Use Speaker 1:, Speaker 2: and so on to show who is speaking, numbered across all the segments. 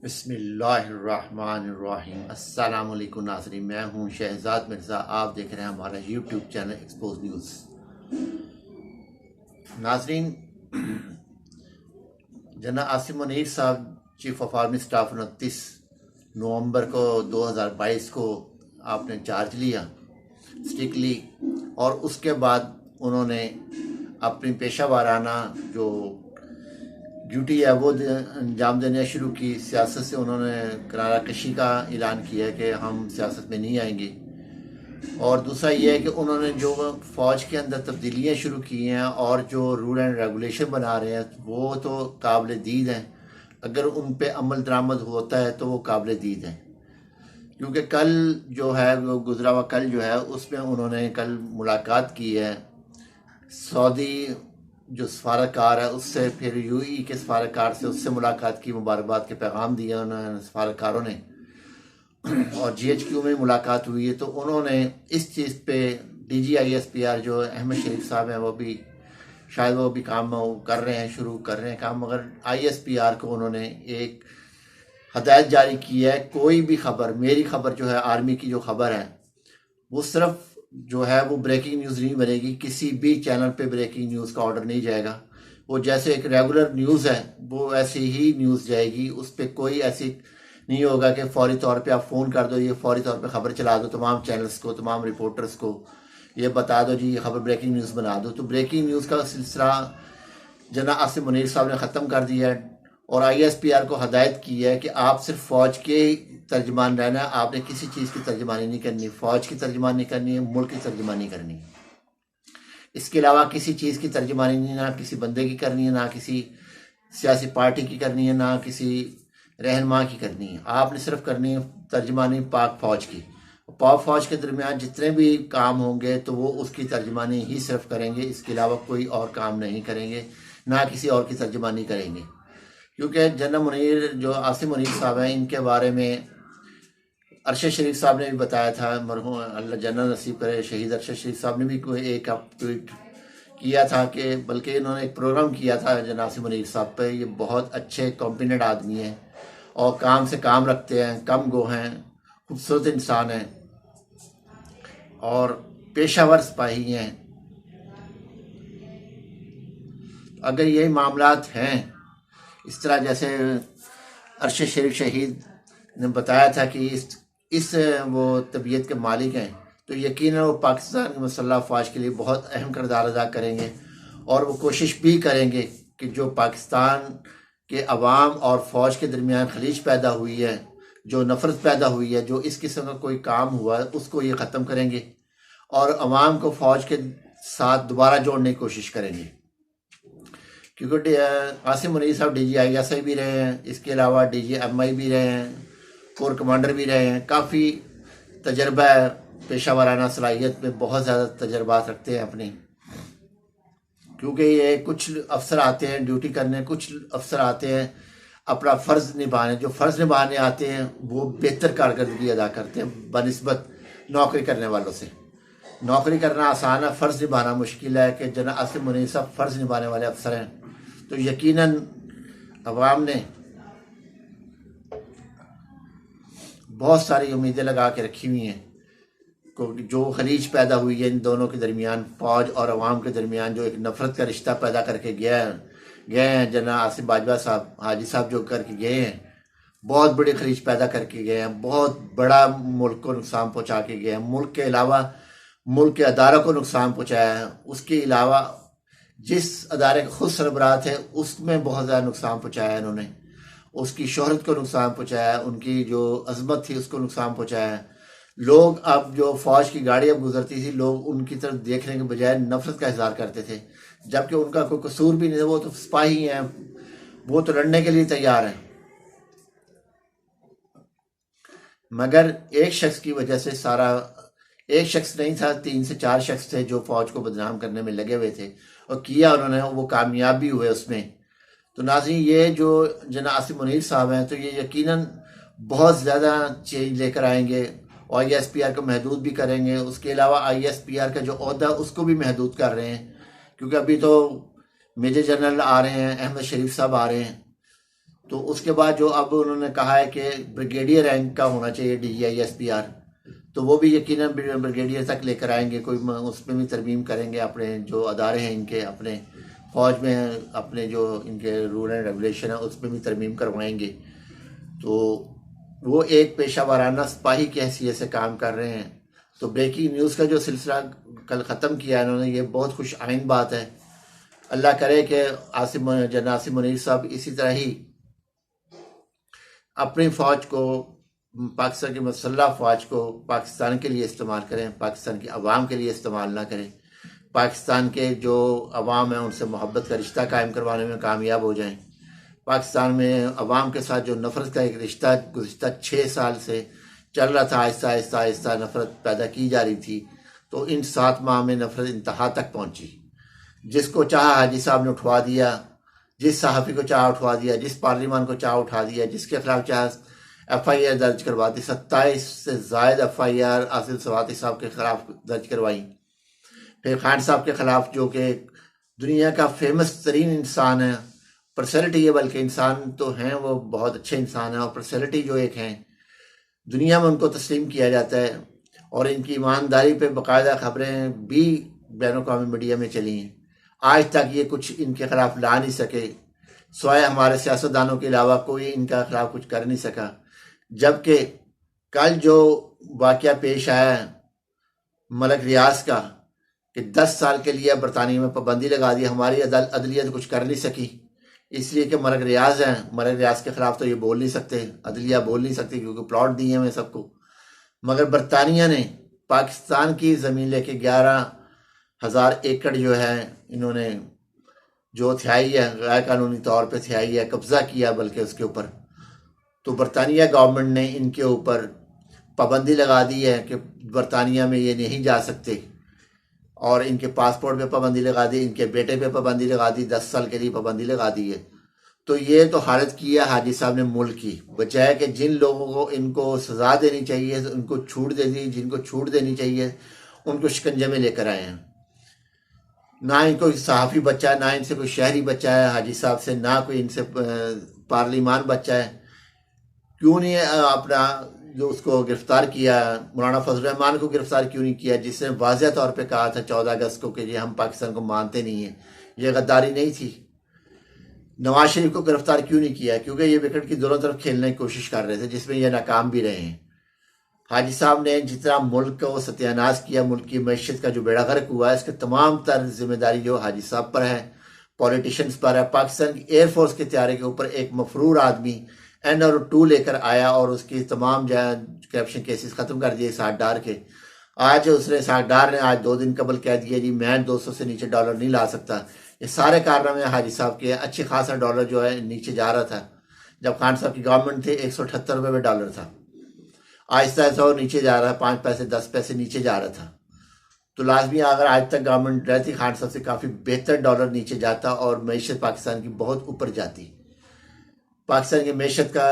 Speaker 1: बिस्मिल्लाहिर्रहमानिर्रहीम। अस्सलाम वालेकुम नाज़रीन, मैं हूं शहजाद मिर्ज़ा। आप देख रहे हैं हमारा यूट्यूब चैनल एक्सपोज न्यूज़। नाज़रीन, जना आसिम मुनीर साहब चीफ ऑफ आर्मी स्टाफ 29 नवंबर को 2022 को आपने चार्ज लिया स्ट्रिक्टली, और उसके बाद उन्होंने अपनी पेशा वाराना जो ड्यूटी है वो अंजाम देने शुरू की। सियासत से उन्होंने करारा कशी का ऐलान किया कि हम सियासत में नहीं आएंगे। और दूसरा ये है कि उन्होंने जो फ़ौज के अंदर तब्दीलियाँ शुरू की हैं और जो रूल एंड रेगुलेशन बना रहे हैं वो तो काबिल दीद हैं। अगर उन पे अमल दरामद होता है तो वो काबिल दीद हैं, क्योंकि कल जो है वो गुजरा हुआ कल जो है उसमें उन्होंने कल मुलाकात की है सऊदी जो सफारतकार है उससे, फिर यूएई के सफारतकार से उससे मुलाकात की, मुबारकबाद के पैगाम दिए उन्होंने सफारतकारों ने। और जीएचक्यू में मुलाकात हुई है तो उन्होंने इस चीज़ पे DGISPR जो अहमद शरीफ साहब हैं वो भी शायद वो भी काम कर रहे हैं, शुरू कर रहे हैं काम, मगर ISPR को उन्होंने एक हदायत जारी की है, कोई भी खबर, मेरी खबर जो है आर्मी की जो खबर है वो सिर्फ जो है वो ब्रेकिंग न्यूज़ नहीं बनेगी, किसी भी चैनल पे ब्रेकिंग न्यूज़ का ऑर्डर नहीं जाएगा। वो जैसे एक रेगुलर न्यूज़ है वो ऐसी ही न्यूज़ जाएगी, उस पर कोई ऐसी नहीं होगा कि फौरी तौर पे आप फ़ोन कर दो, ये फौरी तौर पे खबर चला दो तमाम चैनल्स को, तमाम रिपोर्टर्स को, ये बता दो जी ये खबर ब्रेकिंग न्यूज़ बना दो। तो ब्रेकिंग न्यूज़ का सिलसिला जना आसिम मुनीर साहब ने ख़त्म कर दिया है और ISPR को हदायत की है कि आप सिर्फ फ़ौज के तर्जमान रहना है, आपने किसी चीज़ की तर्जमानी नहीं करनी, फ़ौज की तर्जमानी करनी है, मुल्क की तर्जमानी करनी है। इसके अलावा किसी चीज़ की तर्जमानी नहीं, ना किसी बंदे की करनी है, ना किसी सियासी पार्टी की करनी है, ना किसी रहनुमा की करनी है। आपने सिर्फ करनी है तर्जमानी पाक फ़ौज की। पाक फ़ौज के दरमियान जितने भी काम होंगे तो वो उसकी तर्जमानी ही सिर्फ करेंगे, इसके अलावा कोई और काम नहीं करेंगे, ना किसी और की तर्जमानी करेंगे। क्योंकि जनरल मुनीर जो आसिम मुनीर साहब हैं इनके बारे में अरशद शरीफ साहब ने भी बताया था, मरहूम अल्लाह जन्नत नसीब करे, शहीद अरशद शरीफ साहब ने भी कोई एक ट्वीट किया था कि बल्कि इन्होंने एक प्रोग्राम किया था जनाब आसिम मुनीर साहब पे। ये बहुत अच्छे कॉम्पिटेंट आदमी हैं और काम से काम रखते हैं, कम गो हैं, खूबसूरत इंसान हैं और पेशावर सिपाही हैं। अगर यही मामलात हैं इस तरह जैसे अरशद शरीफ शहीद ने बताया था कि इस वो तबीयत के मालिक हैं, तो यकीनन वो पाकिस्तान की मुसल्लह फ़ौज के लिए बहुत अहम किरदार अदा करेंगे और वो कोशिश भी करेंगे कि जो पाकिस्तान के अवाम और फ़ौज के दरमियान खलीज पैदा हुई है, जो नफ़रत पैदा हुई है, जो इस किस्म का कोई काम हुआ है उसको ये ख़त्म करेंगे और अवाम को फ़ौज के साथ दोबारा जोड़ने की कोशिश करेंगे। क्योंकि आसिम मुनीर साहब DGISI भी रहे हैं, इसके अलावा DGMI भी रहे हैं, कोर कमांडर भी रहे हैं, काफ़ी तजर्बा है, पेशा वाराना सलाहियत में बहुत ज़्यादा तजर्बात रखते हैं अपनी। क्योंकि ये कुछ अफसर आते हैं ड्यूटी करने, कुछ अफसर आते हैं अपना फ़र्ज़ निभाने, जो फ़र्ज़ निभाने आते हैं वो बेहतर कारकर्दगी अदा करते हैं बनिस्बत नौकरी करने वालों से। नौकरी करना आसान है, फ़र्ज़ निभाना मुश्किल है। कि जनाब आसिम मुनीर साहब फ़र्ज़ निभाने वाले अफसर हैं, तो यकीनन अवाम ने बहुत सारी उम्मीदें लगा के रखी हुई हैं। जो खलीज पैदा हुई है इन दोनों के दरमियान, फ़ौज और अवाम के दरमियान, जो एक नफ़रत का रिश्ता पैदा करके गए हैं जनाब आसिफ बाजवा साहब, हाजी साहब जो करके गए हैं, बहुत बड़ी खलीज पैदा करके गए हैं, बहुत बड़ा मुल्क को नुकसान पहुँचा के गए हैं, मुल्क के अलावा मुल्क के अदारों को नुकसान पहुँचाया है, उसके अलावा जिस अदारे का खुद सरबराह है उसमें बहुत ज़्यादा नुकसान पहुँचाया है इन्होंने, उसकी शोहरत को नुकसान पहुँचाया है, उनकी जो अजमत थी उसको नुकसान पहुँचाया है। लोग अब जो फ़ौज की गाड़ियाँ गुजरती थी लोग उनकी तरफ देखने के बजाय नफरत का इजहार करते थे, जबकि उनका कोई कसूर भी नहीं था, वो तो सिपाही हैं, वो तो लड़ने के लिए तैयार हैं। मगर एक शख्स की वजह से सारा, एक शख्स नहीं था, 3 से 4 शख्स थे जो फ़ौज को बदनाम करने में लगे हुए थे और किया उन्होंने, वो कामयाब भी हुए उसमें। तो नाज़रीन, ये जो जनाब आसिम मुनीर साहब हैं तो ये यकीनन बहुत ज़्यादा चेंज लेकर आएंगे और ISPR को महदूद भी करेंगे। उसके अलावा ISPR का जो ओहदा उसको भी महदूद कर रहे हैं, क्योंकि अभी तो मेजर जनरल आ रहे हैं, अहमद शरीफ साहब आ रहे हैं तो उसके बाद जो अब उन्होंने कहा है कि ब्रिगेडियर रैंक का होना चाहिए DGI SPR, तो वो भी यकीनन ब्रिगेडियर तक लेकर आएंगे, कोई उसमें भी तरमीम करेंगे, अपने जो अदारे हैं इनके, अपने फौज में अपने जो इनके रूल एंड रेगुलेशन है उसमें भी तरमीम करवाएंगे। तो वो एक पेशा वाराना सिपाही की हैसियत से काम कर रहे हैं। तो ब्रेकिंग न्यूज़ का जो सिलसिला कल ख़त्म किया इन्होंने, ये बहुत खुश आइन बात है। अल्लाह करे कि जनरल आसिम मुनीर साहब इसी तरह ही अपनी फ़ौज को, पाकिस्तान की मसल्ह फ़ौज को पाकिस्तान के लिए इस्तेमाल करें, पाकिस्तान की आवाम के लिए इस्तेमाल ना करें। पाकिस्तान के जो अवाम है उनसे मोहब्बत का रिश्ता कायम करवाने में कामयाब हो जाएं। पाकिस्तान में अवाम के साथ जो नफ़रत का एक रिश्ता गुज़िश्ता 6 साल से चल रहा था, आहिस्ता आहिस्ता आहिस्ता नफ़रत पैदा की जा रही थी, तो इन 7 माह में नफ़रत इंतहा तक पहुँची। जिसको चाहा हाजी साहब ने उठवा दिया, जिस सहाफ़ी को चाह उठवा दिया, जिस पार्लिमान को चाह उठा दिया, जिसके खिलाफ चाह FIR दर्ज करवा दी। 27 से ज़ायद FIR आसिफ सवाती साहब के खिलाफ दर्ज करवाई। फिर खान साहब के खिलाफ, जो कि दुनिया का फेमस तरीन इंसान है, पर्सनैलिटी है, बल्कि इंसान तो हैं वो बहुत अच्छे इंसान हैं, और पर्सनैलिटी जो एक हैं दुनिया में उनको तस्लीम किया जाता है, और इनकी ईमानदारी पे बाकायदा खबरें भी बैनुल-अक़वामी मीडिया में चली हैं। आज तक ये कुछ इनके खिलाफ ला नहीं सके, सिवाय हमारे सियासतदानों के अलावा कोई इनका खिलाफ कुछ कर नहीं सका। जबकि कल जो वाक़या पेश आया मलक रियाज का, कि 10 साल के लिए बरतानिया में पाबंदी लगा दी, हमारी अदलिया कुछ कर नहीं सकी, इसलिए कि मलक रियाज हैं। मलक रियाज के खिलाफ तो ये बोल नहीं सकते, अदलिया बोल नहीं सकती, क्योंकि प्लॉट दिए हैं सबको। मगर बरतानिया ने पाकिस्तान की ज़मीन लेके 11,000 एकड़ जो है इन्होंने, जो थियाई है गैर कानूनी तौर पे थियाई है, कब्ज़ा किया बल्कि उसके ऊपर। तो बरतानिया गवर्नमेंट ने इनके ऊपर पाबंदी लगा दी है कि बरतानिया में ये नहीं जा सकते, और इनके पासपोर्ट पे पाबंदी लगा दी, इनके बेटे पे पाबंदी लगा दी, 10 साल के लिए पाबंदी लगा दी है। तो ये तो हालत की है हाजी साहब ने मुल्क की, बजाय कि जिन लोगों को इनको सज़ा देनी चाहिए उनको छूट दे दी, जिनको छूट देनी चाहिए उनको शिकंजे में लेकर आए हैं। ना इनको सहाफ़ी बच्चा है, ना इनसे कोई शहरी बच्चा है हाजी साहब से, ना कोई इनसे पार्लिमान बच्चा है। क्यों नहीं अपना जो उसको गिरफ्तार किया, मौलाना फजल रहमान को गिरफ्तार क्यों नहीं किया, जिसने वाज़ह तौर पे कहा था 14 अगस्त को कि ये हम पाकिस्तान को मानते नहीं हैं, ये गद्दारी नहीं थी। नवाज शरीफ को गिरफ्तार क्यों नहीं किया, क्योंकि ये विकेट की दोनों तरफ खेलने की कोशिश कर रहे थे, जिसमें ये नाकाम भी रहे हैं। हाजी साहब ने जितना मुल्क को सत्यानाश किया, मुल्क की मैशत का जो बेड़ा गर्क हुआ है, इसके तमाम तर जिम्मेदारी जो हाजी साहब पर है, पॉलिटिशियंस पर है। पाकिस्तान की एयरफोर्स के तैयारी के ऊपर एक मफरूर आदमी NR-2 लेकर आया और उसकी तमाम जो करप्शन केसेस ख़त्म कर दिए साठ डार के। आज उसने साठ डार ने आज 2 दिन कबल कह दिया जी मैं 200 से नीचे डॉलर नहीं ला सकता। ये सारे कारनामे हाजी साहब के, अच्छे खासा डॉलर जो है नीचे जा रहा था। जब खान साहब की गवर्नमेंट थी 178 रुपये में डॉलर था, आहिस्ता आहिस्ता और नीचे जा रहा है, 5 पैसे 10 पैसे नीचे जा रहा था। तो लाजमी अगर आज तक गवर्नमेंट रहती खान साहब से काफ़ी बेहतर डॉलर नीचे जाता और मैशत पाकिस्तान की बहुत ऊपर जाती। पाकिस्तान की मैशत का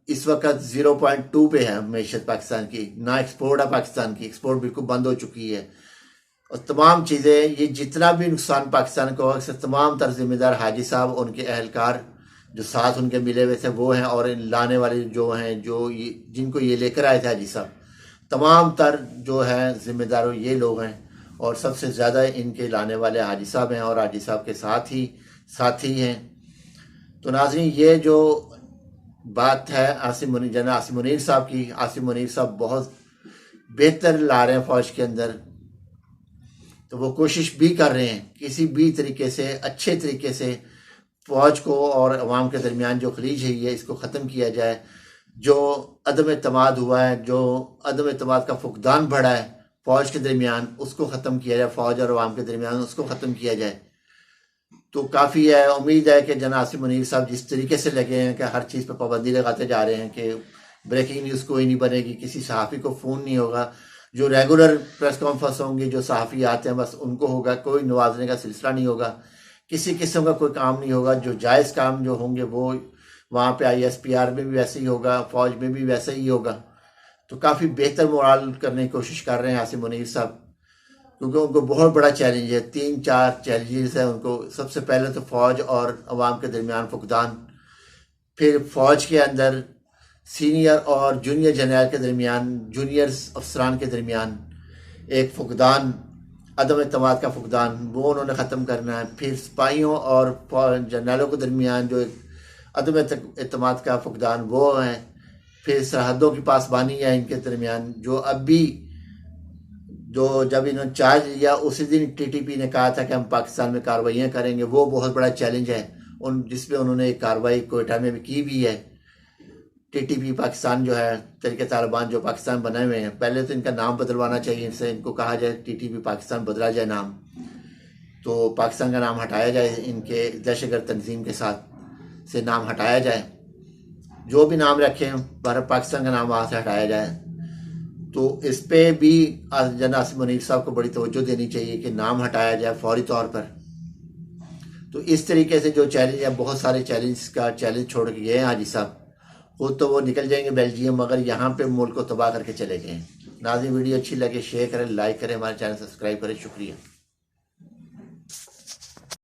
Speaker 1: इस वक्त 0.2 पे है मैशत पाकिस्तान की, ना एक्सपोर्ट है पाकिस्तान की, एक्सपोर्ट बिल्कुल बंद हो चुकी है। और तमाम चीज़ें, ये जितना भी नुकसान पाकिस्तान को हो, तमाम तर जिम्मेदार हाजी साहब, उनके अहलकार जो साथ उनके मिले हुए थे वो हैं, और लाने वाले जो हैं, जो जिनको ये लेकर आए थे हाजी साहब, तमाम तर जो है जिम्मेदार ये लोग हैं, और सबसे ज़्यादा इनके लाने वाले हाजी साहब हैं, और हाजी साहब के साथी हैं। तो नाज़रीन, ये जो बात है जनरल आसिम मुनीर साहब की, आसिम मुनीर साहब बहुत बेहतर ला रहे हैं फ़ौज के अंदर। तो वो कोशिश भी कर रहे हैं किसी भी तरीके से, अच्छे तरीके से फ़ौज को और अवाम के दरमियान जो खलीज है ये इसको ख़त्म किया जाए। जो अदम एतमाद हुआ है, जो अदम एतमाद का फुकदान बढ़ा है फ़ौज के दरमियान, उसको ख़त्म किया जाए, फ़ौज और अवाम के दरमियान उसको ख़त्म किया जाए। तो काफ़ी है, उम्मीद है कि जनरल आसिम मुनीर साहब जिस तरीके से लगे हैं कि हर चीज़ पर पाबंदी लगाते जा रहे हैं कि ब्रेकिंग न्यूज़ कोई नहीं बनेगी, किसी सहाफ़ी को फ़ोन नहीं होगा, जो रेगुलर प्रेस कॉन्फ्रेंस होंगे, जो सहाफ़ी आते हैं बस उनको होगा, कोई नवाजने का सिलसिला नहीं होगा, किसी किस्म का कोई काम नहीं होगा। जो जायज़ काम जो होंगे वो वहाँ पे ISPR में भी वैसे ही होगा, फ़ौज में भी वैसे ही होगा। तो काफ़ी बेहतर मोराल करने की कोशिश कर रहे हैं आसिम मुनीर साहब, क्योंकि उनको बहुत बड़ा चैलेंज है, 3-4 चैलेंजेस हैं उनको। सबसे पहले तो फ़ौज और अवाम के दरमियान फुकदान, फिर फ़ौज के अंदर सीनियर और जूनियर जनरल के दरमियान, जूनियर अफसरान के दरमियान एक फुकदान, अदम एतमाद का फुकदान, वो उन्होंने ख़त्म करना है। फिर सिपाहियों और जनरलों के दरमियान जो एक अदम एतमाद का फुकदान वो है। फिर सरहदों की पासबानी है इनके दरमियान, जो अब भी जो जब इन्होंने चार्ज लिया उसी दिन टीटीपी ने कहा था कि हम पाकिस्तान में कार्रवाइयाँ करेंगे, वो बहुत बड़ा चैलेंज है उन जिसमें उन्होंने एक कार्रवाई कोयटा में भी की भी है। टीटीपी पाकिस्तान जो है, तहरीक तालिबान जो पाकिस्तान बनाए हुए हैं, पहले तो इनका नाम बदलवाना चाहिए, इनसे इनको कहा जाए टीटीपी पाकिस्तान बदला जाए नाम, तो पाकिस्तान का नाम हटाया जाए, इनके दहशतगर्द तंजीम के साथ से नाम हटाया जाए, जो भी नाम रखें भारत पाकिस्तान का नाम वहाँ से हटाया जाए। तो इस पे भी जनाब आसिम मुनीर साहब को बड़ी तवज्जो देनी चाहिए कि नाम हटाया जाए फौरी तौर पर। तो इस तरीके से जो चैलेंज है, बहुत सारे चैलेंज छोड़ के गए हैं हाजी साहब। खुद तो वो निकल जाएंगे बेल्जियम, मगर यहाँ पे मुल्क को तबाह करके चले गए। नाज़रीन, वीडियो अच्छी लगे शेयर करें, लाइक करें, हमारे चैनल सब्सक्राइब करें। शुक्रिया।